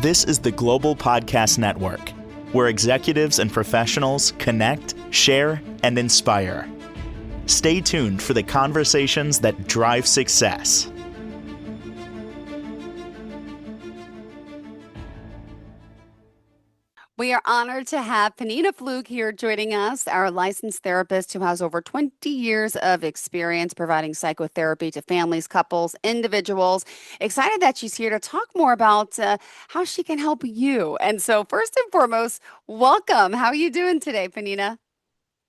This is the Global Podcast Network, where executives and professionals connect, share, and inspire. Stay tuned for the conversations that drive success. We are honored to have Penina Flug here joining us, our licensed therapist who has over 20 years of experience providing psychotherapy to families, couples, individuals. Excited that she's here to talk more about how she can help you. And so, first and foremost, welcome. How are you doing today, Penina?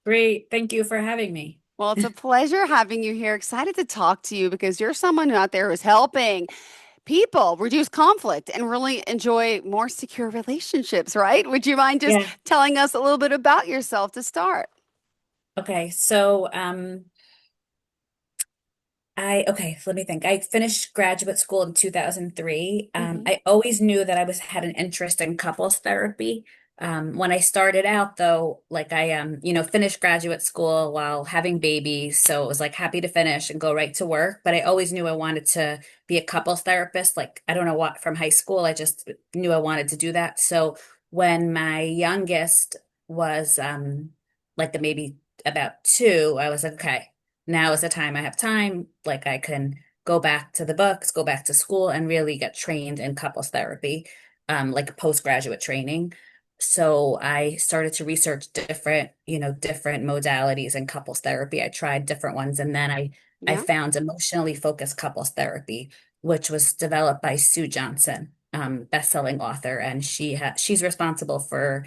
Great. Thank you for having me. Well, it's a pleasure having you here. Excited to talk to you because you're someone out there who's helping people reduce conflict and really enjoy more secure relationships, right? Would you mind just Yeah. telling us a little bit about yourself to start? Okay. So, let me think. I finished graduate school in 2003. Hmm. I always knew that had an interest in couples therapy. When I started out though, finished graduate school while having babies. So it was like happy to finish and go right to work. But I always knew I wanted to be a couples therapist. Like, I don't know what, from high school, I just knew I wanted to do that. So when my youngest was, maybe about two, I was like, okay, now is the time I have time. Like, I can go back to the books, go back to school, and really get trained in couples therapy, like postgraduate training. So I started to research different modalities in couples therapy. I tried different ones, and then I Yeah. found emotionally focused couples therapy, which was developed by Sue Johnson, best-selling author, and she's responsible for,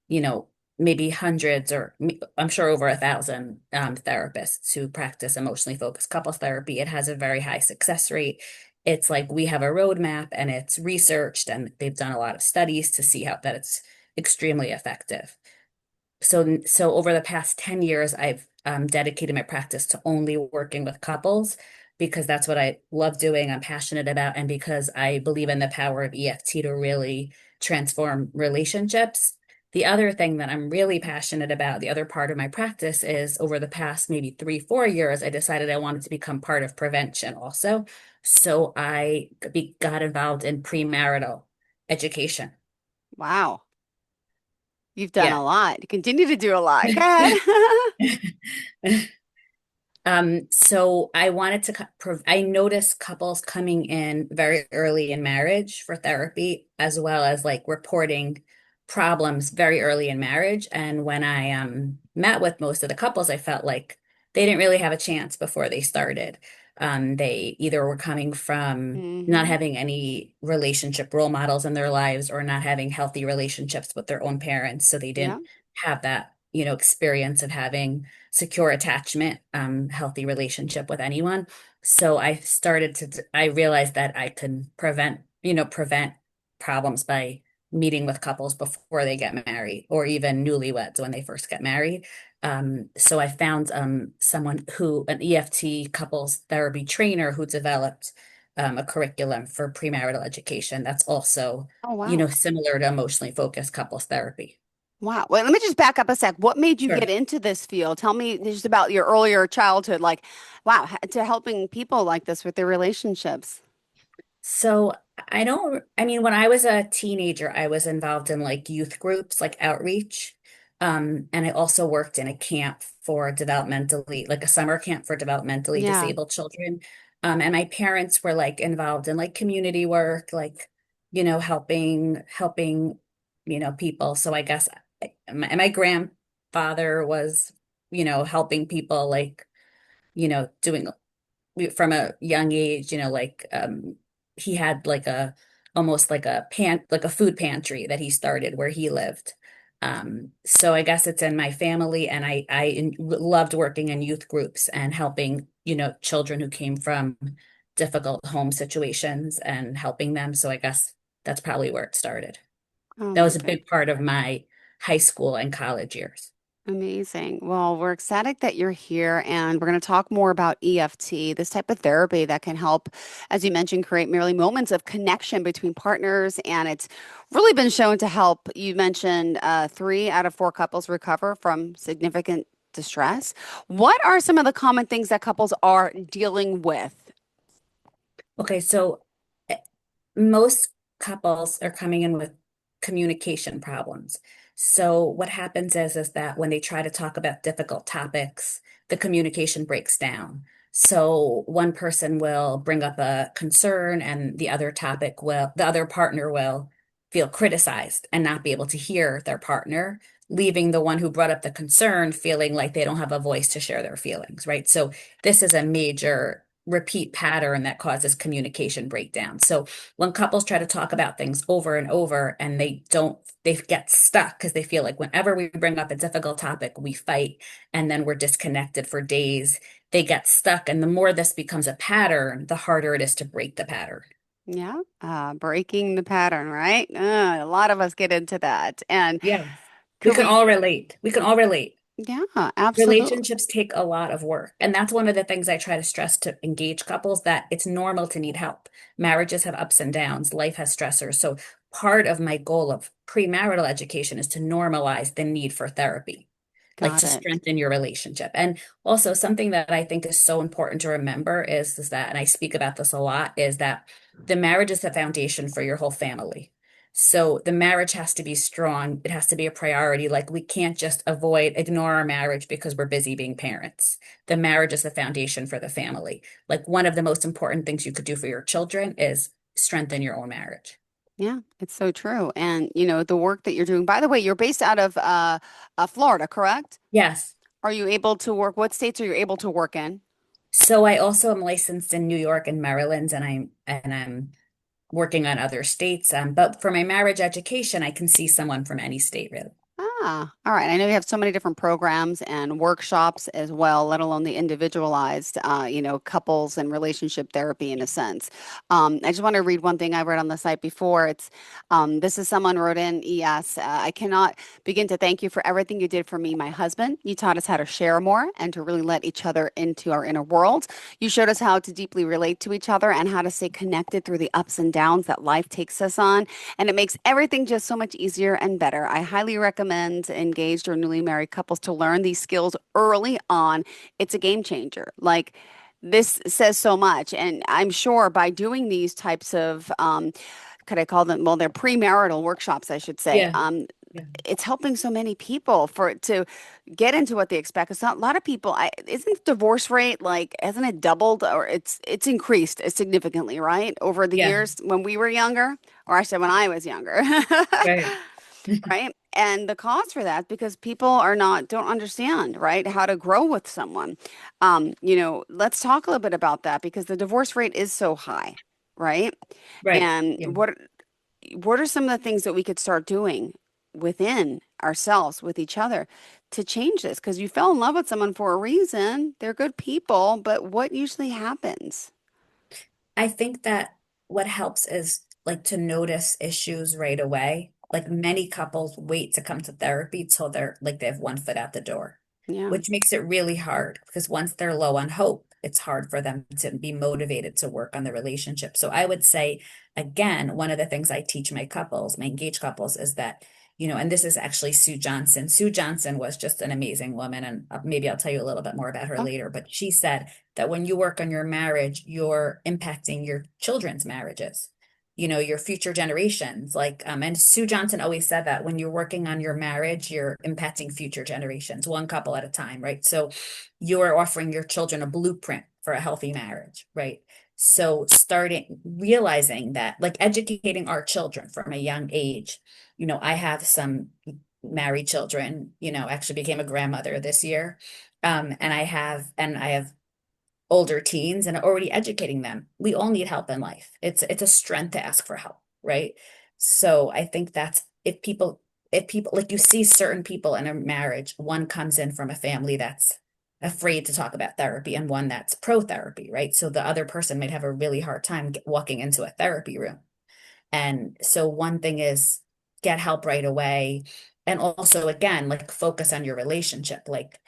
you know, maybe hundreds or I'm sure over 1,000 therapists who practice emotionally focused couples therapy. It has a very high success rate. It's like we have a roadmap and it's researched and they've done a lot of studies to see how that it's extremely effective. So over the past 10 years, I've dedicated my practice to only working with couples because that's what I love doing, I'm passionate about, and because I believe in the power of EFT to really transform relationships. The other thing that I'm really passionate about, the other part of my practice, is over the past maybe 3, 4 years, I decided I wanted to become part of prevention also. So got involved in premarital education. Wow. You've done Yeah. a lot. You continue to do a lot. Go ahead. So I noticed couples coming in very early in marriage for therapy, as well as like reporting problems very early in marriage. And when I met with most of the couples, I felt like they didn't really have a chance before they started. They either were coming from not Hmm. having any relationship role models in their lives or not having healthy relationships with their own parents. So they Yeah. didn't have that, experience of having secure attachment, healthy relationship with anyone. So I realized that I can prevent problems by meeting with couples before they get married or even newlyweds when they first get married. So I found an EFT couples therapy trainer who developed a curriculum for premarital education that's also, Oh, wow. similar to emotionally focused couples therapy. Wow. Well, let me just back up a sec. What made you Sure. get into this field? Tell me just about your earlier childhood, like, wow, to helping people like this with their relationships. So I mean, when I was a teenager, I was involved in like youth groups, like outreach. And I also worked in a camp for like a summer camp for developmentally Yeah. disabled children. And my parents were like involved in like community work, like, helping, people. So I guess my grandfather was, helping people like, doing from a young age, he had like a almost like a food pantry that he started where he lived. So I guess it's in my family, and loved working in youth groups and helping, children who came from difficult home situations and helping them. So I guess that's probably where it started. Oh That my was a goodness. big part of my high school and college years. Amazing. Well, we're ecstatic that you're here, and we're going to talk more about EFT, this type of therapy that can help, as you mentioned, create merely moments of connection between partners. And it's really been shown to help. You mentioned 3 out of 4 couples recover from significant distress. What are some of the common things that couples are dealing with? Okay, so most couples are coming in with communication problems. So what happens is that when they try to talk about difficult topics, the communication breaks down. So one person will bring up a concern and the other partner will feel criticized and not be able to hear their partner, leaving the one who brought up the concern feeling like they don't have a voice to share their feelings, right? So this is a major repeat pattern that causes communication breakdown. So when couples try to talk about things over and over and they get stuck because they feel like whenever we bring up a difficult topic, we fight and then we're disconnected for days. They get stuck. And the more this becomes a pattern, the harder it is to break the pattern. Yeah, breaking the pattern, right? A lot of us get into that. And Yes. We could can we, all relate. We can all relate. yeah, absolutely. Relationships take a lot of work. And that's one of the things I try to stress to engage couples that it's normal to need help. Marriages have ups and downs, life has stressors. So part of my goal of premarital education is to normalize the need for therapy, like Got to it. strengthen your relationship. And also something that I think is so important to remember is that, and I speak about this a lot, is that the marriage is the foundation for your whole family. So the marriage has to be strong. It has to be a priority. Like we can't just ignore our marriage because we're busy being parents. The marriage is the foundation for the family. Like one of the most important things you could do for your children is strengthen your own marriage. Yeah, it's so true. And the work that you're doing, by the way, you're based out of Florida, correct? Yes. Are you able to work? What states are you able to work in? So I also am licensed in New York and Maryland, and I'm working on other states. But for my marriage education, I can see someone from any state, really. All right. I know you have so many different programs and workshops as well, let alone the individualized, couples and relationship therapy in a sense. I just want to read one thing I read on the site before. This is someone wrote in, yes, I cannot begin to thank you for everything you did for me, my husband. You taught us how to share more and to really let each other into our inner world. You showed us how to deeply relate to each other and how to stay connected through the ups and downs that life takes us on. And it makes everything just so much easier and better. I highly recommend engaged or newly married couples to learn these skills early on. It's a game changer. Like, this says so much. And I'm sure by doing these types of, could I call them, well, they're premarital workshops, I should say. Yeah. Yeah. It's helping so many people for it to get into what they expect. It's not a lot of people. Isn't divorce rate like hasn't it doubled or it's increased significantly, right? Over the Yeah. years when we were younger, or I said when I was younger. Right. Right? And the cause for that because people don't understand, right, how to grow with someone. Let's talk a little bit about that because the divorce rate is so high, right? Right. And Yeah. what are some of the things that we could start doing within ourselves with each other to change this? Because you fell in love with someone for a reason. They're good people, but what usually happens? I think that what helps is like to notice issues right away. Like many couples wait to come to therapy till they have one foot out the door, Yeah. which makes it really hard because once they're low on hope, it's hard for them to be motivated to work on the relationship. So I would say, again, one of the things I teach my engaged couples is that, and this is actually Sue Johnson. Sue Johnson was just an amazing woman, and maybe I'll tell you a little bit more about her Oh, later, but she said, that when you work on your marriage, you're impacting your children's marriages, your future generations. And Sue Johnson always said that when you're working on your marriage, you're impacting future generations, one couple at a time, right? So you're offering your children a blueprint for a healthy marriage, right? So starting realizing that, like educating our children from a young age, I have some married children, actually became a grandmother this year. And I have older teens and already educating them. We all need help in life. It's a strength to ask for help, right? So I think that's if people like you see certain people in a marriage, one comes in from a family that's afraid to talk about therapy and one that's pro therapy, right? So the other person might have a really hard time walking into a therapy room. And so one thing is get help right away. And also again, like focus on your relationship. Like,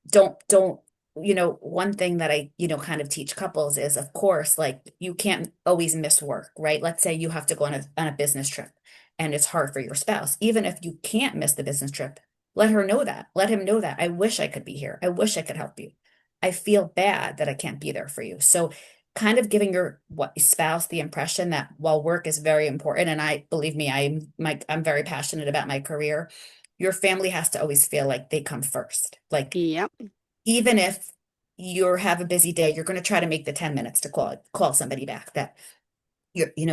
don't, one thing that I, kind of teach couples is of course, like you can't always miss work, right? Let's say you have to go on a business trip and it's hard for your spouse. Even if you can't miss the business trip, let her know that. Let him know that. I wish I could be here. I wish I could help you. I feel bad that I can't be there for you. So kind of giving your spouse the impression that while work is very important, and I believe me, I'm very passionate about my career, your family has to always feel like they come first. Like Yep. even if you have a busy day, you're going to try to make the 10 minutes to call somebody back. That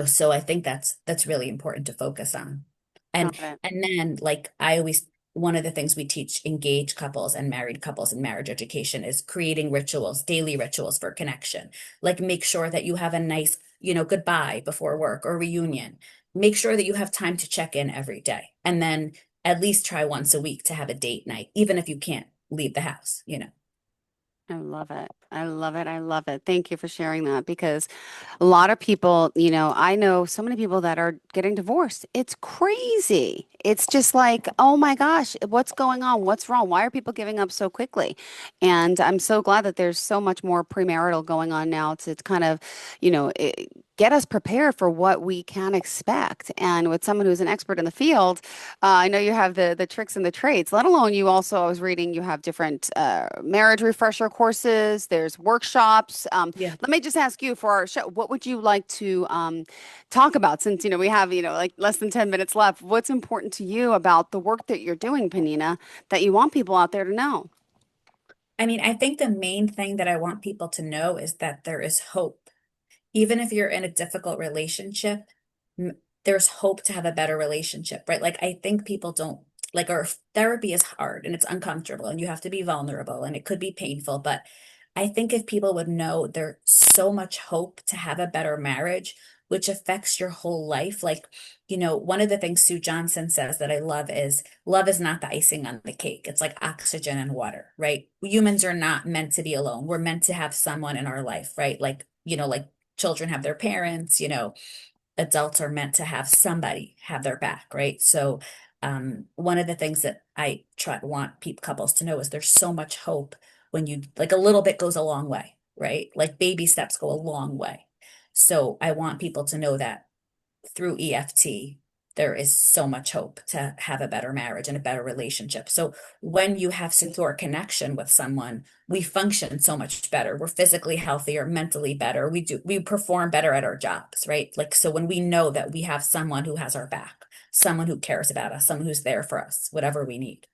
so I think that's really important to focus on. And Got it. and then like I always one of the things we teach engaged couples and married couples in marriage education is creating rituals, daily rituals for connection. Like make sure that you have a nice, goodbye before work or reunion. Make sure that you have time to check in every day. And then at least try once a week to have a date night, even if you can't leave the house. I love it. I love it. I love it. Thank you for sharing that because a lot of people, I know so many people that are getting divorced. It's crazy. It's just like, oh my gosh, what's going on? What's wrong? Why are people giving up so quickly? And I'm so glad that there's so much more premarital going on now to kind of, get us prepared for what we can expect. And with someone who's an expert in the field, I know you have the tricks and the trades, let alone you also, I was reading, you have different marriage refresher courses, there's workshops. Yeah. Let me just ask you for our show, what would you like to talk about since, we have, like less than 10 minutes left? What's important to you about the work that you're doing, Penina, that you want people out there to know? I mean, I think the main thing that I want people to know is that there is hope. Even if you're in a difficult relationship, there's hope to have a better relationship, right? Like, I think people don't like our therapy is hard and it's uncomfortable and you have to be vulnerable and it could be painful. But I think if people would know there's so much hope to have a better marriage, which affects your whole life. Like, one of the things Sue Johnson says that I love is not the icing on the cake. It's like oxygen and water, right? Humans are not meant to be alone. We're meant to have someone in our life, right? Like children have their parents, adults are meant to have somebody have their back, right? So, one of the things that I want people couples to know is there's so much hope when you like a little bit goes a long way, right? Like baby steps go a long way. So I want people to know that through EFT, there is so much hope to have a better marriage and a better relationship. So when you have secure connection with someone, we function so much better. We're physically healthier, mentally better. We perform better at our jobs, right? Like, so when we know that we have someone who has our back, someone who cares about us, someone who's there for us, whatever we need.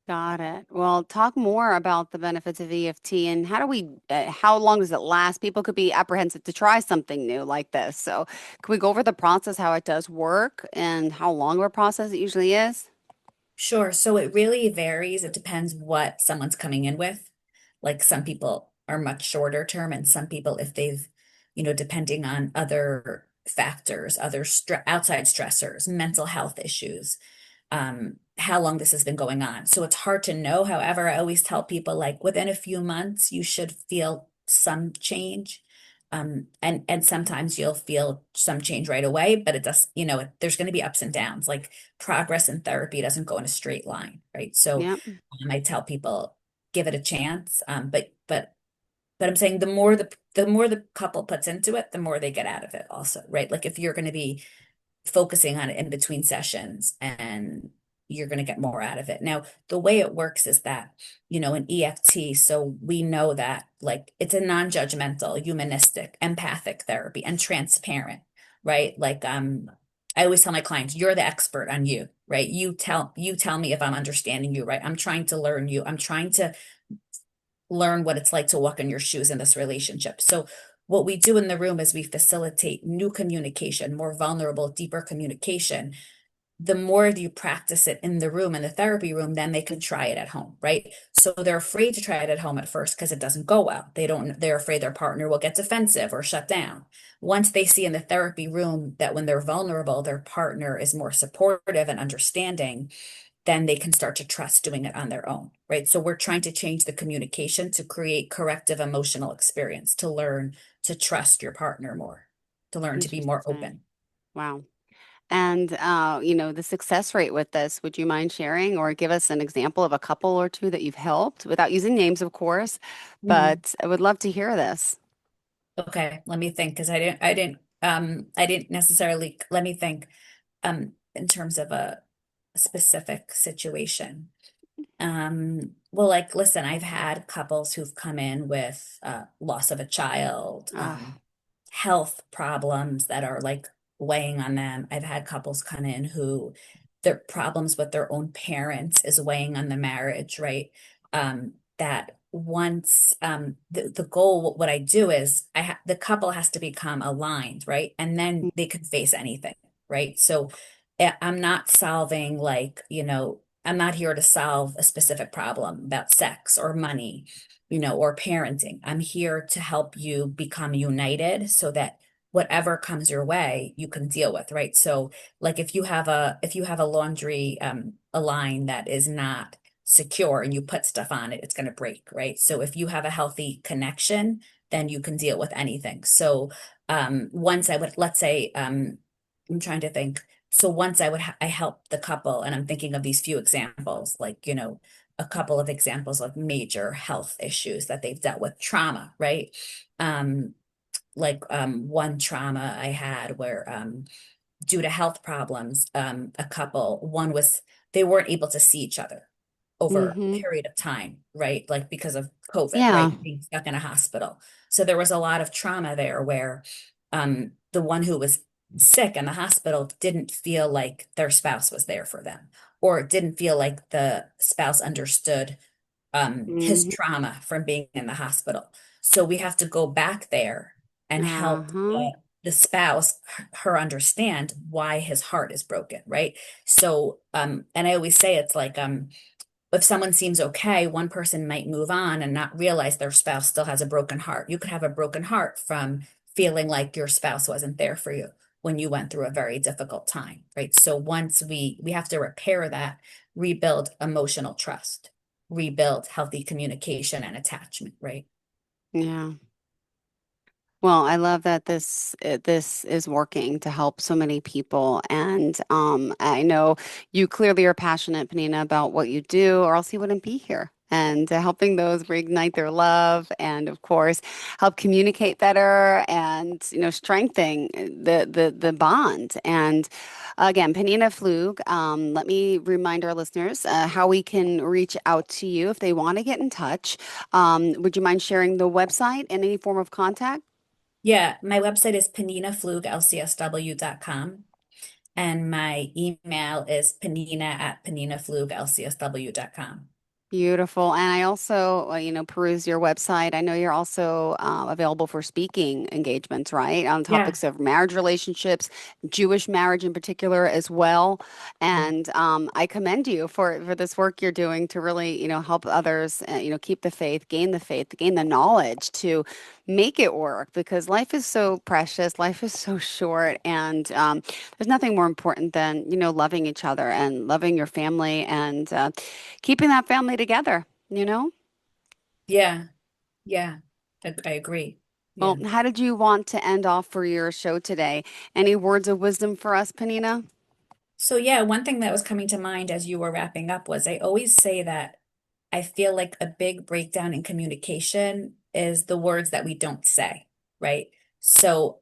Got it. Well, talk more about the benefits of EFT and how long does it last? People could be apprehensive to try something new like this. So, can we go over the process, how it does work, and how long of a process it usually is? Sure. So it really varies. It depends what someone's coming in with. Like some people are much shorter term, and some people, if they've, depending on other factors, other outside stressors, mental health issues, how long this has been going on. So it's hard to know. However, I always tell people like within a few months, you should feel some change. And sometimes you'll feel some change right away, but it does, there's going to be ups and downs. Like progress in therapy doesn't go in a straight line, right? So Yeah, I tell people give it a chance. But I'm saying the more the couple puts into it, the more they get out of it also, right? Like if you're going to be focusing on it in between sessions and you're going to get more out of it. Now, the way it works is that, in EFT, so we know that like it's a non-judgmental, humanistic, empathic therapy and transparent, right? Like I always tell my clients, you're the expert on you, right? You tell me if I'm understanding you, right? I'm trying to learn you. I'm trying to learn what it's like to walk in your shoes in this relationship. So what we do in the room is we facilitate new communication, more vulnerable, deeper communication. The more you practice it in the room, in the therapy room, then they can try it at home, right? So they're afraid to try it at home at first because it doesn't go well. They're afraid their partner will get defensive or shut down. Once they see in the therapy room that when they're vulnerable, their partner is more supportive and understanding, then they can start to trust doing it on their own, right? So we're trying to change the communication to create corrective emotional experience, to learn to trust your partner more, to learn to be more interesting. open. Wow. And the success rate with this, would you mind sharing or give us an example of a couple or two that you've helped without using names, of course, Mhm. but I would love to hear this. Okay, let me think because I didn't necessarily let me think in terms of a specific situation. Well, like, listen, I've had couples who've come in with loss of a child, Ah, health problems that are like weighing on them. I've had couples come in who their problems with their own parents is weighing on the marriage, right? That once the goal, what I do is the couple has to become aligned, right? And then they can face anything, right? So I'm not solving like, I'm not here to solve a specific problem about sex or money, or parenting. I'm here to help you become united so that whatever comes your way, you can deal with, right? So like if you have a laundry a line that is not secure and you put stuff on it, it's going to break, right? So if you have a healthy connection, then you can deal with anything. So once I would, let's say, I'm trying to think. So once I help the couple, and I'm thinking of these few examples, like, a couple of examples of major health issues that they've dealt with, trauma, right? Um, one trauma I had where due to health problems, a couple, one was they weren't able to see each other over a Mm-hmm. period of time, right? Like because of COVID, Yeah. right? Being stuck in a hospital. So there was a lot of trauma there where the one who was sick in the hospital didn't feel like their spouse was there for them, or didn't feel like the spouse understood his Mm-hmm. trauma from being in the hospital. So we have to go back there and help Uh-huh. the spouse, her understand why his heart is broken, right? So, and I always say it's like, if someone seems okay, one person might move on and not realize their spouse still has a broken heart. You could have a broken heart from feeling like your spouse wasn't there for you when you went through a very difficult time, right? So once we have to repair that, rebuild emotional trust, rebuild healthy communication and attachment, right? Yeah. Well, I love that this is working to help so many people, and I know you clearly are passionate, Penina, about what you do, or else you wouldn't be here. And helping those reignite their love, and of course, help communicate better, and strengthen the bond. And again, Penina Flug. Let me remind our listeners how we can reach out to you if they want to get in touch. Would you mind sharing the website and any form of contact? Yeah, my website is peninafluglcsw.com, and my email is penina@peninafluglcsw.com. Beautiful. And I also, peruse your website. I know you're also available for speaking engagements, right? On Yeah. topics of marriage relationships, Jewish marriage in particular as well. And I commend you for this work you're doing to really, help others, keep the faith, gain the knowledge to make it work because life is so precious, life is so short, and there's nothing more important than, loving each other and loving your family and keeping that family together, you know? Yeah. Yeah. I agree. Well, Yeah. how did you want to end off for your show today? Any words of wisdom for us, Penina? So yeah, one thing that was coming to mind as you were wrapping up was I always say that I feel like a big breakdown in communication is the words that we don't say, right? So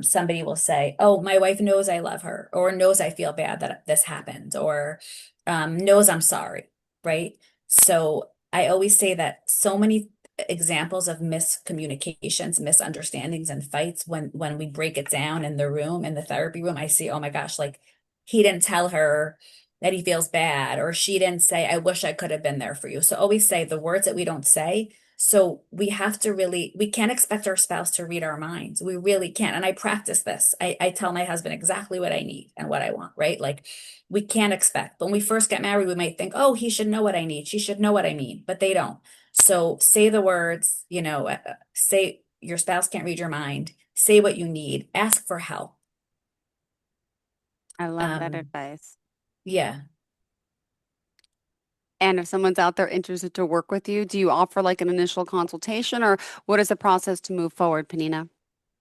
somebody will say, "Oh, my wife knows I love her," or knows I feel bad that this happened, or knows I'm sorry, right? So I always say that so many examples of miscommunications, misunderstandings, and fights when we break it down in the room, in the therapy room, I see, oh my gosh, like he didn't tell her that he feels bad, or she didn't say, I wish I could have been there for you. So always say the words that we don't say. So we can't expect our spouse to read our minds. We really can't. And I practice this. I tell my husband exactly what I need and what I want, right? Like we can't expect. When we first get married, we might think, oh, he should know what I need. She should know what I mean, but they don't. So say the words, say your spouse can't read your mind. Say what you need. Ask for help. I love that Um, advice. yeah. And if someone's out there interested to work with you, do you offer like an initial consultation or what is the process to move forward, Penina?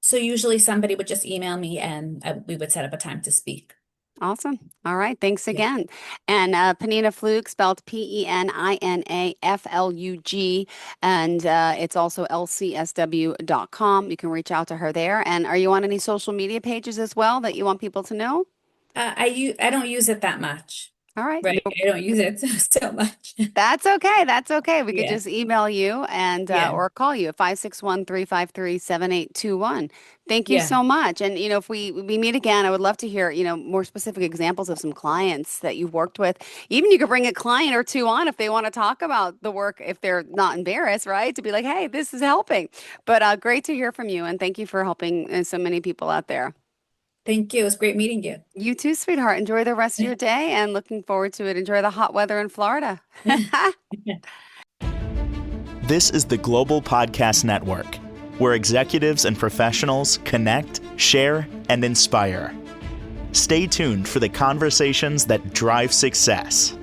So usually somebody would just email me and we would set up a time to speak. Awesome. All right. Thanks Yeah. again. And Penina Flug, spelled PENINAFLUG. And it's also lcsw.com. You can reach out to her there. And are you on any social media pages as well that you want people to know? I don't use it that much. All right. right? No, I don't use it so much. that's okay. That's okay. We could Yeah. just email you and Yeah. or call you at 561-353-7821. Thank you Yeah. so much. And if we meet again, I would love to hear, more specific examples of some clients that you've worked with. Even you could bring a client or two on if they want to talk about the work, if they're not embarrassed, right? To be like, hey, this is helping. But great to hear from you and thank you for helping so many people out there. Thank you. It was great meeting you. You too, sweetheart. Enjoy the rest of your day and looking forward to it. Enjoy the hot weather in Florida. This is the Global Podcast Network, where executives and professionals connect, share, and inspire. Stay tuned for the conversations that drive success.